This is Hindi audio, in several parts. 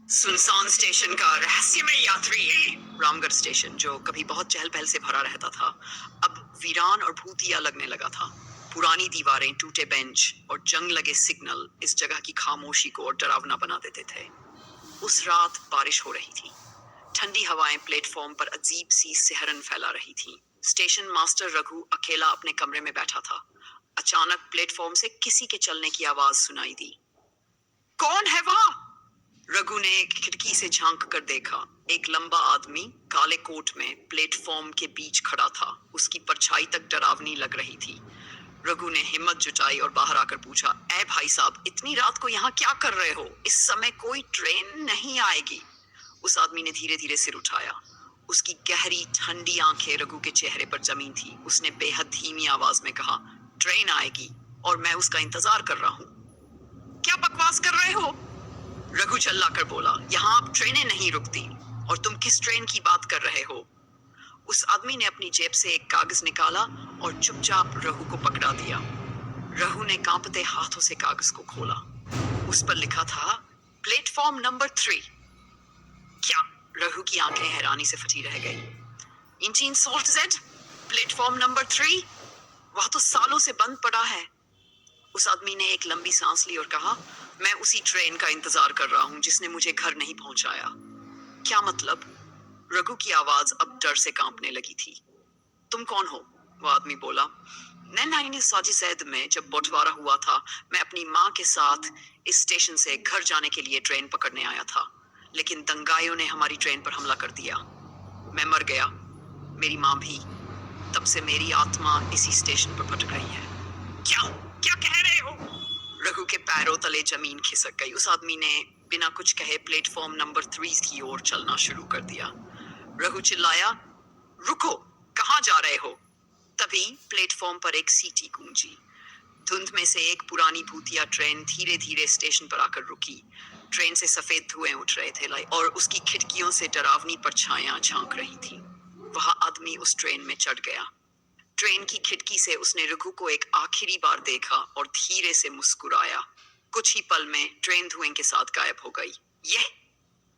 सुनसान स्टेशन का रहस्यमय यात्री। रामगढ़ स्टेशन, जो कभी बहुत चहल पहल से भरा रहता था, अब वीरान और भूतिया लगने लगा था। पुरानी दीवारें, टूटे बेंच और जंग लगे सिग्नल इस जगह की खामोशी को और डरावना बना देते थे। उस रात बारिश हो रही थी। ठंडी हवाएं प्लेटफॉर्म पर अजीब सी सिहरन फैला रही थी। स्टेशन मास्टर रघु अकेला अपने कमरे में बैठा था। अचानक प्लेटफॉर्म से किसी के चलने की आवाज सुनाई दी। कौन है वहां? रघु ने खिड़की से झांक कर देखा। एक लंबा आदमी काले कोट में प्लेटफॉर्म के बीच खड़ा था। उसकी परछाई तक डरावनी लग रही थी। रघु ने हिम्मत जुटाई और बाहर आकर पूछा, ए भाई साहब, इतनी रात को यहाँ क्या कर रहे हो? इस समय कोई ट्रेन नहीं आएगी। उस आदमी ने धीरे धीरे सिर उठाया। उसकी गहरी ठंडी आंखें रघु के चेहरे पर जमी थी। उसने बेहद धीमी आवाज में कहा, ट्रेन आएगी और मैं उसका इंतजार कर रहा हूँ। क्या बकवास कर रहे हो? रघु चिल्ला कर बोला, यहाँ अब ट्रेनें नहीं रुकती। और तुम किस ट्रेन की बात कर रहे हो? उस आदमी ने अपनी जेब से एक कागज निकाला और चुपचाप रघु को पकड़ा दिया। रघु ने कांपते हाथों से कागज को खोला। उस पर लिखा था, प्लेटफॉर्म नंबर 3। क्या? रघु की आंखें हैरानी से फटी रह गई। Engine salt Z, platform number 3? वह तो सालों से बंद पड़ा है। उस आदमी ने एक लंबी सांस ली और कहा, मैं उसी ट्रेन का इंतजार कर रहा हूं जिसने मुझे घर नहीं पहुंचाया। क्या मतलब? रघु की आवाज अब डर से कांपने लगी थी। तुम कौन हो? वो आदमी बोला, 1947 में जब बंटवारा हुआ था, मैं अपनी माँ के साथ इस स्टेशन से घर जाने के लिए ट्रेन पकड़ने आया था, लेकिन दंगाइयों ने हमारी ट्रेन पर हमला कर दिया। मैं मर गया, मेरी माँ भी। तब से मेरी आत्मा इसी स्टेशन पर भटक रही है। क्या क्या कह रहे हो? रघु के पैरों तले जमीन खिसक गई। उस आदमी ने बिना कुछ कहे प्लेटफॉर्म नंबर 3 की ओर चलना शुरू कर दिया। रघु चिल्लाया, रुको, कहाँ जा रहे हो? तभी प्लेटफॉर्म पर एक सीटी गूंजी। धुंध में से एक पुरानी भूतिया ट्रेन धीरे धीरे स्टेशन पर आकर रुकी। ट्रेन से सफेद धुएं उठ रहे थे और उसकी खिड़कियों से डरावनी परछाइयां झांक रही थी। वह आदमी उस ट्रेन में चढ़ गया। ट्रेन की खिड़की से उसने रघु को एक आखिरी बार देखा और धीरे से मुस्कुराया। कुछ ही पल में ट्रेन धुएं के साथ गायब हो गई।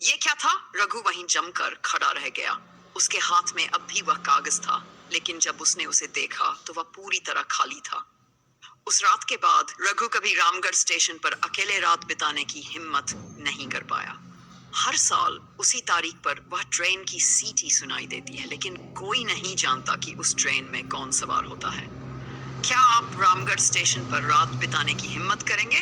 ये क्या था? रघु वहीं जमकर खड़ा रह गया। उसके हाथ में अब भी वह कागज था, लेकिन जब उसने उसे देखा तो वह पूरी तरह खाली था। उस रात के बाद रघु कभी रामगढ़ स्टेशन पर अकेले रात बिताने की हिम्मत नहीं कर पाया। हर साल उसी तारीख पर वह ट्रेन की सीटी सुनाई देती है, लेकिन कोई नहीं जानता कि उस ट्रेन में कौन सवार होता है। क्या आप रामगढ़ स्टेशन पर रात बिताने की हिम्मत करेंगे?